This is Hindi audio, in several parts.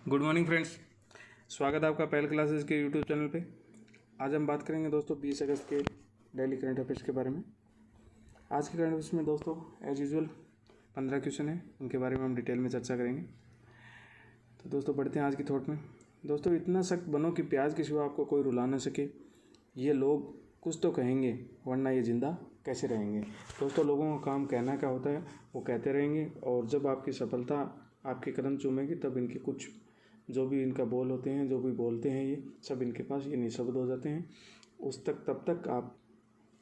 गुड मॉर्निंग फ्रेंड्स, स्वागत है आपका पहल क्लासेस के यूट्यूब चैनल पे। आज हम बात करेंगे दोस्तों 20 अगस्त के डेली करंट अफेयर्स के बारे में। आज के करंट अफेयर्स में दोस्तों एज यूजुअल 15 क्वेश्चन हैं, उनके बारे में हम डिटेल में चर्चा करेंगे। तो दोस्तों बढ़ते हैं आज की थॉट में। दोस्तों, इतना सख्त बनो कि प्याज के सिवा आपको कोई रुला ना सके, ये लोग कुछ तो कहेंगे वरना ये जिंदा कैसे रहेंगे। दोस्तों, लोगों का काम कहना क्या होता है वो कहते रहेंगे, और जब आपकी सफलता आपके कदम चूमेगी तब इनके कुछ जो भी इनका बोल होते हैं, जो भी बोलते हैं, ये सब इनके पास ये निःशब्द हो जाते हैं। उस तक तब तक आप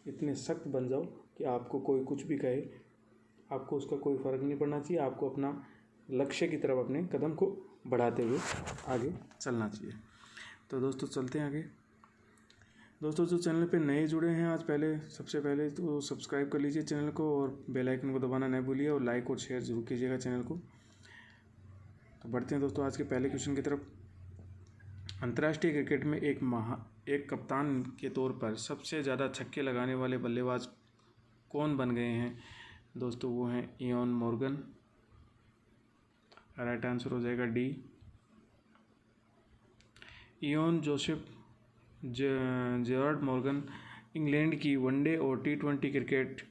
इतने सख्त बन जाओ कि आपको कोई कुछ भी कहे, आपको उसका कोई फ़र्क नहीं पड़ना चाहिए। आपको अपना लक्ष्य की तरफ अपने कदम को बढ़ाते हुए आगे चलना चाहिए। तो दोस्तों चलते हैं आगे। दोस्तों, जो चैनल पे नए जुड़े हैं आज सबसे पहले तो सब्सक्राइब कर लीजिए चैनल को, और बेल आइकन को दबाना नहीं भूलिए, और लाइक और शेयर जरूर कीजिएगा चैनल को। तो बढ़ते हैं दोस्तों आज के पहले क्वेश्चन की तरफ। अंतर्राष्ट्रीय क्रिकेट में एक कप्तान के तौर पर सबसे ज़्यादा छक्के लगाने वाले बल्लेबाज कौन बन गए हैं? दोस्तों, वो हैं इयोन मॉर्गन। राइट आंसर हो जाएगा D, Eoin Joseph Gerard Morgan England की वनडे और T20 क्रिकेट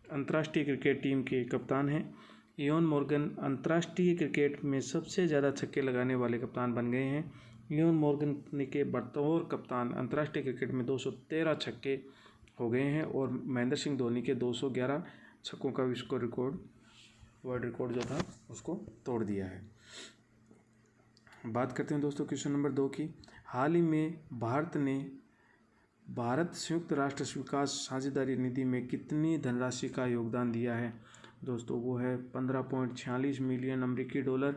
अंतर्राष्ट्रीय क्रिकेट टीम के कप्तान हैं। इयोन मॉर्गन अंतर्राष्ट्रीय क्रिकेट में सबसे ज़्यादा छक्के लगाने वाले कप्तान बन गए हैं। इयोन मॉर्गन के बतौर कप्तान अंतर्राष्ट्रीय क्रिकेट में 213 छक्के हो गए हैं, और महेंद्र सिंह धोनी के 211 छक्कों का विश्व रिकॉर्ड, वर्ल्ड रिकॉर्ड जो था उसको तोड़ दिया है। बात करते हैं दोस्तों क्वेश्चन नंबर 2 की। हाल ही में भारत संयुक्त राष्ट्र विकास साझेदारी निधि में कितनी धनराशि का योगदान दिया है? दोस्तों, वो है 15.46 मिलियन अमेरिकी डॉलर।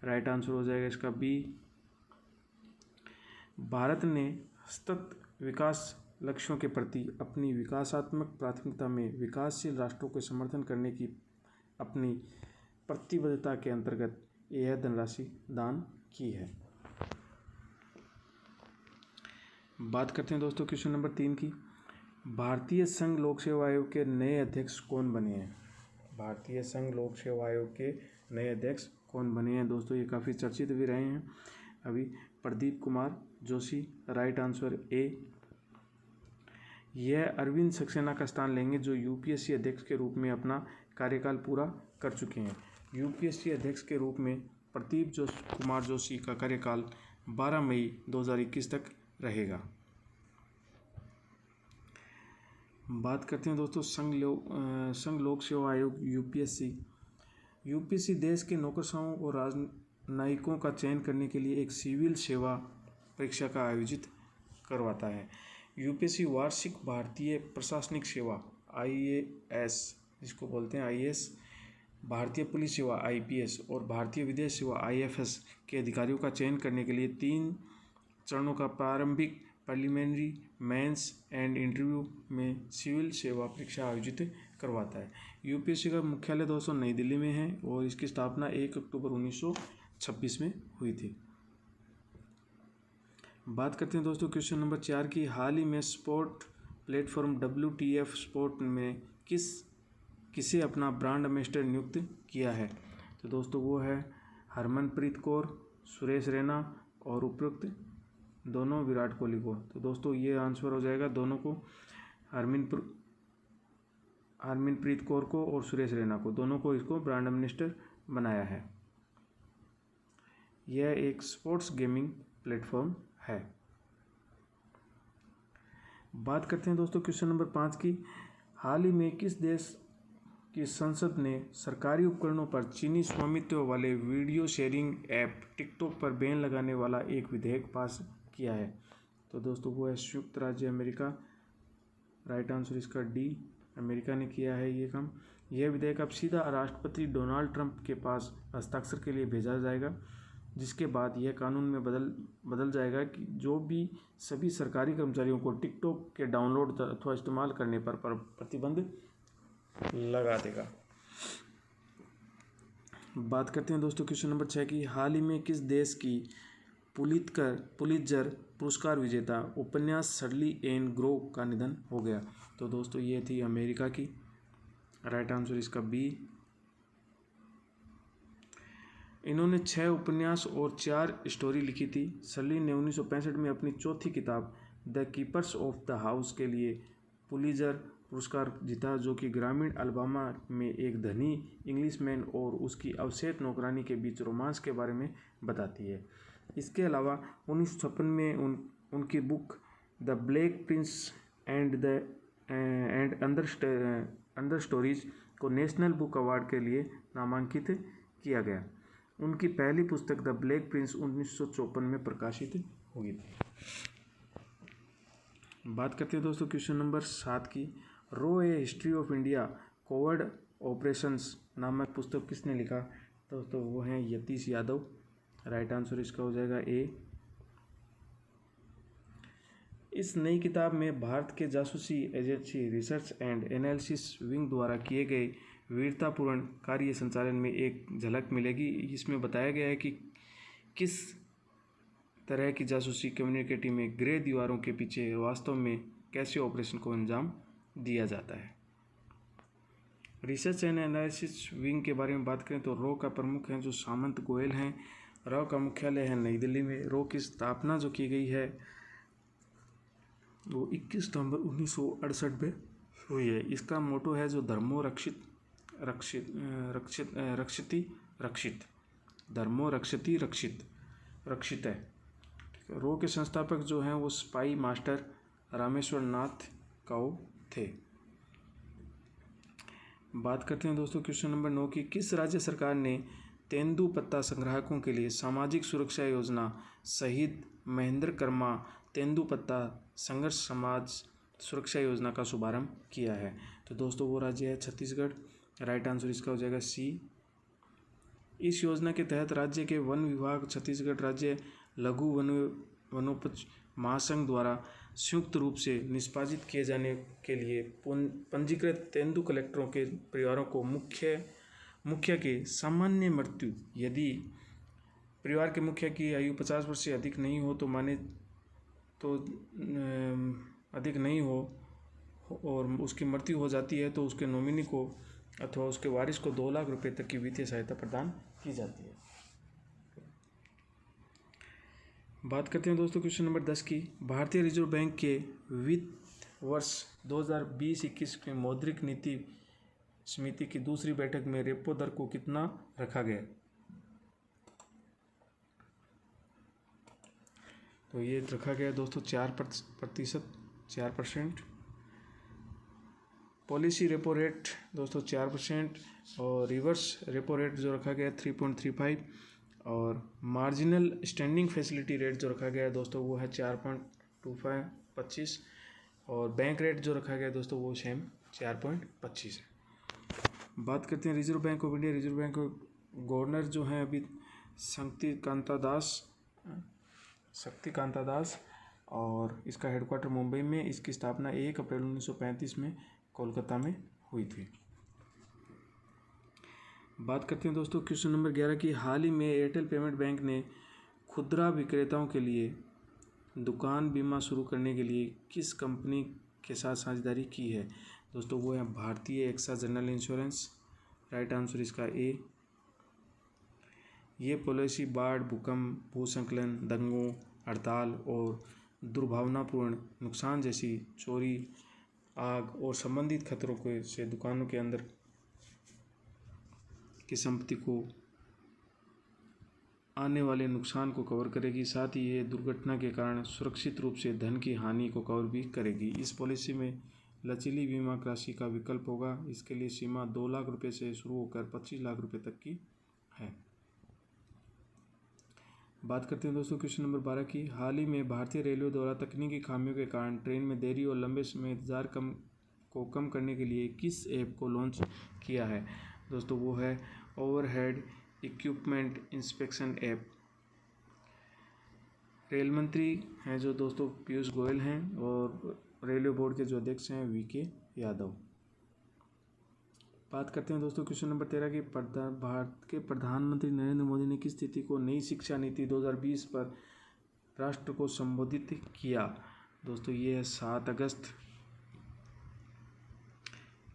राइट आंसर हो जाएगा इसका बी। भारत ने सतत विकास लक्ष्यों के प्रति अपनी विकासात्मक प्राथमिकता में विकासशील राष्ट्रों को समर्थन करने की अपनी प्रतिबद्धता के अंतर्गत यह धनराशि दान की है। बात करते हैं दोस्तों क्वेश्चन नंबर 3 की। भारतीय संघ लोक सेवा आयोग के नए अध्यक्ष कौन बने हैं? भारतीय संघ लोक सेवा आयोग के नए अध्यक्ष कौन बने हैं? दोस्तों, ये काफ़ी चर्चित भी रहे हैं अभी। Pradeep Kumar Joshi. Right answer A. यह अरविंद सक्सेना का स्थान लेंगे, जो UPSC अध्यक्ष के रूप में अपना कार्यकाल पूरा कर चुके हैं। UPSC अध्यक्ष के रूप में प्रदीप कुमार जोशी का कार्यकाल 12 मई 2021 तक रहेगा। बात करते हैं दोस्तों संघ लोक सेवा आयोग UPSC देश के नौकरशाहों और राजनयिकों का चयन करने के लिए एक सिविल सेवा परीक्षा का आयोजित करवाता है। UPSC वार्षिक भारतीय प्रशासनिक सेवा IAS, जिसको बोलते हैं IAS, भारतीय पुलिस सेवा IPS और भारतीय विदेश सेवा IFS के अधिकारियों का चयन करने के लिए 3 चरणों का प्रारंभिक, प्रीलिमिनरी, मेंस एंड इंटरव्यू में सिविल सेवा परीक्षा आयोजित करवाता है। UPSC का मुख्यालय दोस्तों नई दिल्ली में है, और इसकी स्थापना 1 अक्टूबर 1926 में हुई थी। बात करते हैं दोस्तों क्वेश्चन नंबर 4 की। हाल ही में स्पोर्ट प्लेटफॉर्म WTF स्पोर्ट में किसे अपना ब्रांड एम्बेसडर नियुक्त किया है? तो दोस्तों, वो है हरमनप्रीत कौर, सुरेश रैना और उपयुक्त दोनों विराट कोहली को। तो दोस्तों, ये आंसर हो जाएगा दोनों को, हरमनप्रीत कौर को और सुरेश रैना को, दोनों को इसको ब्रांड एम्बेसडर बनाया है। यह एक स्पोर्ट्स गेमिंग प्लेटफॉर्म है। बात करते हैं दोस्तों क्वेश्चन नंबर 5 की। हाल ही में किस देश की संसद ने सरकारी उपकरणों पर चीनी स्वामित्व वाले वीडियो शेयरिंग ऐप टिकटॉक पर बैन लगाने वाला एक विधेयक पास किया है? तो दोस्तों, वो है संयुक्त राज्य अमेरिका। राइट आंसर इसका डी, अमेरिका ने किया है ये काम। यह विधेयक अब सीधा राष्ट्रपति डोनाल्ड ट्रंप के पास हस्ताक्षर के लिए भेजा जाएगा, जिसके बाद यह कानून में बदल जाएगा कि जो भी सभी सरकारी कर्मचारियों को टिकटॉक के डाउनलोड अथवा इस्तेमाल करने पर प्रतिबंध लगा देगा। बात करते हैं दोस्तों क्वेश्चन नंबर 6 की। हाल ही में किस देश की पुलित्जर पुरस्कार विजेता उपन्यास शर्ली एन ग्रो का निधन हो गया? तो दोस्तों, ये थी अमेरिका की। राइट आंसर इसका बी। इन्होंने 6 उपन्यास और 4 स्टोरी लिखी थी। सर्लिन ने 1965 में अपनी चौथी किताब the keepers of the house के लिए पुलिजर पुरस्कार जीता, जो कि ग्रामीण अलाबामा में एक धनी इंग्लिशमैन और उसकी अवसेत नौकरानी के बीच रोमांस के बारे में बताती है। इसके अलावा 1956 में उनकी book the black Prince and अंदर स्टोरीज को नेशनल बुक अवार्ड के लिए नामांकित किया गया। उनकी पहली पुस्तक द ब्लैक प्रिंस 1954 में प्रकाशित हुई थी। बात करते हैं दोस्तों क्वेश्चन नंबर 7 की। रो a history of India covert operations नामक पुस्तक किसने लिखा? दोस्तों वो हैं यतीश यादव। राइट आंसर इसका हो जाएगा ए। इस नई किताब में भारत के जासूसी agency research and analysis wing द्वारा किए गए वीरतापूर्ण कार्य संचालन में एक झलक मिलेगी। इसमें बताया गया है कि किस तरह की जासूसी कम्युनिकेटी में ग्रे दीवारों के पीछे वास्तव में कैसे ऑपरेशन को अंजाम दिया जाता है। रिसर्च एंड एनालिसिस विंग के बारे में बात करें तो रो का प्रमुख हैं जो सामंत गोयल हैं। रो का मुख्यालय है नई दिल्ली में। रो की स्थापना जो की गई है वो 21 नवंबर 1968 में हुई है। इसका मोटो है जो धर्मो रक्षित है। रो के संस्थापक जो हैं वो स्पाई मास्टर रामेश्वर नाथ काओ थे। बात करते हैं दोस्तों क्वेश्चन नंबर 9 की। किस राज्य सरकार ने तेंदुपत्ता संग्राहकों के लिए सामाजिक सुरक्षा योजना शहीद महेंद्र कर्मा तेंदुपत्ता संघर्ष समाज सुरक्षा योजना का शुभारंभ किया है? तो दोस्तों वो राज्य है छत्तीसगढ़। राइट आंसर इसका हो जाएगा सी। इस योजना के तहत राज्य के वन विभाग, छत्तीसगढ़ राज्य लघु वनोपज महासंघ द्वारा संयुक्त रूप से निष्पादित किए जाने के लिए पंजीकृत तेंदु कलेक्टरों के परिवारों को मुखिया की सामान्य मृत्यु यदि परिवार के मुखिया की आयु 50 वर्ष से अधिक नहीं हो तो अधिक नहीं हो और उसकी मृत्यु हो जाती है तो उसके नॉमिनी को अथवा उसके वारिस को 2 लाख रुपए तक की वित्तीय सहायता प्रदान की जाती है। बात करते हैं दोस्तों क्वेश्चन नंबर 10 की। भारतीय रिजर्व बैंक के वित्त वर्ष 2020-21 में मौद्रिक नीति समिति की दूसरी बैठक में रेपो दर को कितना रखा गया? तो ये रखा गया दोस्तों 4%। पॉलिसी रेपो रेट दोस्तों 4% और रिवर्स रेपो रेट जो रखा गया 3.35 और मार्जिनल स्टैंडिंग फैसिलिटी रेट जो रखा गया है दोस्तों वो है 4.25 और बैंक रेट जो रखा गया है दोस्तों वो सेम 4.25 है। बात करते हैं reserve bank of India. Reserve bank governor जो हैं अभी शक्ति कांता दास और इसका हेडक्वार्टर मुंबई में। इसकी स्थापना 1 अप्रैल 1935 में कोलकाता में हुई थी। बात करते हैं दोस्तों क्वेश्चन नंबर 11 की। हाल ही में एयरटेल पेमेंट बैंक ने खुदरा विक्रेताओं के लिए दुकान बीमा शुरू करने के लिए किस कंपनी के साथ साझेदारी की है? दोस्तों वो है Bharti AXA general insurance. Right answer इसका ए। ये पॉलिसी बाढ़, भूकंप, भूस्खलन, दंगों, हड़ताल और दुर्भावनापूर्ण नुकसान जैसी चोरी, आग और संबंधित खतरों से दुकानों के अंदर की संपत्ति को आने वाले नुकसान को कवर करेगी। साथ ही ये दुर्घटना के कारण सुरक्षित रूप से धन की हानि को कवर भी करेगी। इस पॉलिसी में लचीली बीमा राशि का विकल्प होगा। इसके लिए सीमा 2 लाख रुपये से शुरू होकर 25 लाख रुपये तक की है। बात करते हैं दोस्तों क्वेश्चन नंबर 12 की। हाल ही में भारतीय रेलवे द्वारा तकनीकी खामियों के कारण ट्रेन में देरी और लंबे समय इंतजार को कम करने के लिए किस ऐप को लॉन्च किया है? दोस्तों वो है overhead equipment inspection app. Rail मंत्री हैं जो दोस्तों पीयूष गोयल हैं और रेलवे बोर्ड के जो अध्यक्ष हैं वीके यादव। बात करते हैं दोस्तों क्वेश्चन नंबर 13 की। भारत के प्रधानमंत्री नरेंद्र मोदी ने किस तिथि को नई शिक्षा नीति 2020 पर राष्ट्र को संबोधित किया? दोस्तों ये है 7 अगस्त।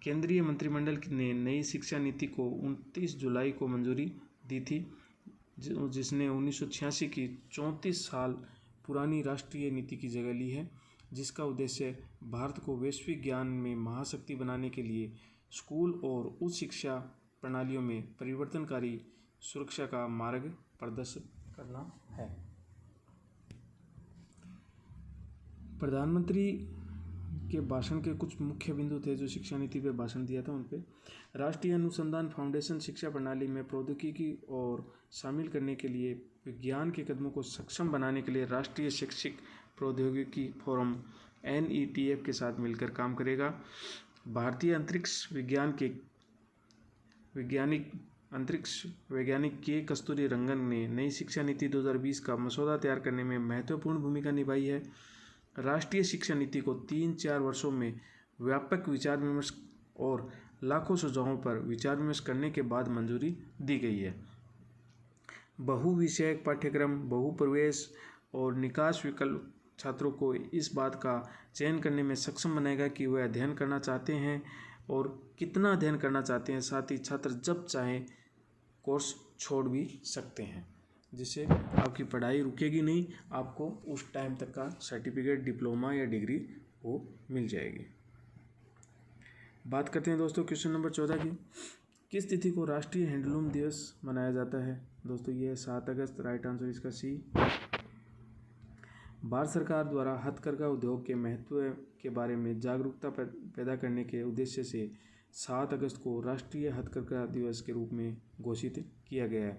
केंद्रीय मंत्रिमंडल ने नई शिक्षा नीति को 29 जुलाई को मंजूरी दी थी। जिसने 1986 की 34 साल पुरानी राष्ट्रीय नीति की जगह ली है, जिसका उद्देश्य भारत को वैश्विक ज्ञान में महाशक्ति बनाने के लिए स्कूल और उच्च शिक्षा प्रणालियों में परिवर्तनकारी सुरक्षा का मार्ग प्रदर्शित करना है। प्रधानमंत्री के भाषण के कुछ मुख्य बिंदु थे जो शिक्षा नीति पे भाषण दिया था उन पे। राष्ट्रीय अनुसंधान फाउंडेशन शिक्षा प्रणाली में प्रौद्योगिकी और शामिल करने के लिए विज्ञान के कदमों को सक्षम बनाने के लिए राष्ट्रीय शैक्षिक प्रौद्योगिकी फोरम NETF के साथ मिलकर काम करेगा। भारतीय अंतरिक्ष विज्ञान के वैज्ञानिक के कस्तूरी रंगन ने नई शिक्षा नीति 2020 का मसौदा तैयार करने में महत्वपूर्ण भूमिका निभाई है। राष्ट्रीय शिक्षा नीति को 3-4 वर्षों में व्यापक विचार विमर्श और लाखों सुझावों पर विचार विमर्श करने के बाद मंजूरी दी गई है। बहुविषयक पाठ्यक्रम, बहुप्रवेश और निकास विकल्प छात्रों को इस बात का चयन करने में सक्षम बनाएगा कि वे अध्ययन करना चाहते हैं और कितना अध्ययन करना चाहते हैं। साथ ही छात्र जब चाहें कोर्स छोड़ भी सकते हैं, जिससे आपकी पढ़ाई रुकेगी नहीं, आपको उस टाइम तक का सर्टिफिकेट, डिप्लोमा या डिग्री वो मिल जाएगी। बात करते हैं दोस्तों क्वेश्चन नंबर 14 की। किस तिथि को राष्ट्रीय हैंडलूम दिवस मनाया जाता है? दोस्तों ये है 7 अगस्त। राइट आंसर इसका सी। भारत सरकार द्वारा हथकरघा उद्योग के महत्व के बारे में जागरूकता पैदा करने के उद्देश्य से 7 अगस्त को राष्ट्रीय हथकरघा दिवस के रूप में घोषित किया गया है।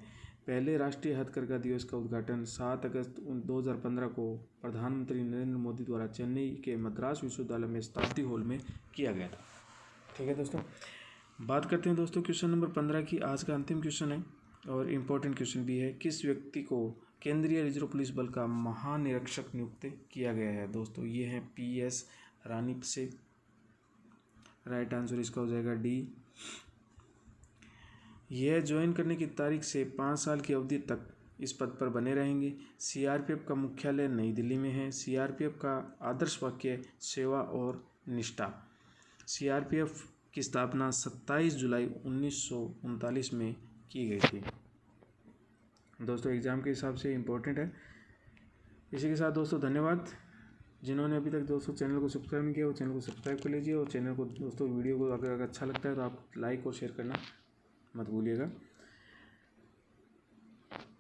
पहले राष्ट्रीय हथकरघा दिवस का उद्घाटन 7 अगस्त 2015 को प्रधानमंत्री नरेंद्र मोदी द्वारा चेन्नई के मद्रास विश्वविद्यालय में शताब्दी हॉल में किया गया था। ठीक है दोस्तों, बात करते हैं दोस्तों क्वेश्चन नंबर 15 की। आज का अंतिम क्वेश्चन है और इम्पोर्टेंट क्वेश्चन भी है। किस व्यक्ति को केंद्रीय रिजर्व पुलिस बल का महानिरीक्षक नियुक्त किया गया है? दोस्तों ये है PS रानीपसे। राइट आंसर इसका हो जाएगा डी। यह ज्वाइन करने की तारीख से 5 साल की अवधि तक इस पद पर बने रहेंगे। CRPF का मुख्यालय नई दिल्ली में है। CRPF का आदर्श वाक्य सेवा और निष्ठा। CRPF की स्थापना 27 जुलाई 1939 में की गई थी। दोस्तों एग्ज़ाम के हिसाब से इम्पोर्टेंट है। इसी के साथ दोस्तों धन्यवाद। जिन्होंने अभी तक दोस्तों चैनल को सब्सक्राइब नहीं किया वो चैनल को सब्सक्राइब कर लीजिए, और चैनल को दोस्तों वीडियो को अगर अच्छा लगता है तो आप लाइक और शेयर करना मत भूलिएगा।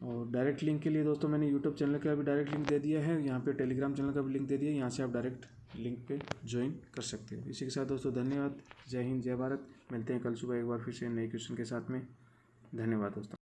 और डायरेक्ट लिंक के लिए दोस्तों मैंने यूट्यूब चैनल का भी डायरेक्ट लिंक दे दिया है, यहाँ पे टेलीग्राम चैनल का भी लिंक दे दिया है, यहाँ से आप डायरेक्ट लिंक पे ज्वाइन कर सकते हो। इसी के साथ दोस्तों धन्यवाद। जय हिंद, जय भारत। मिलते हैं कल सुबह एक बार फिर से नए क्वेश्चन के साथ में। धन्यवाद दोस्तों।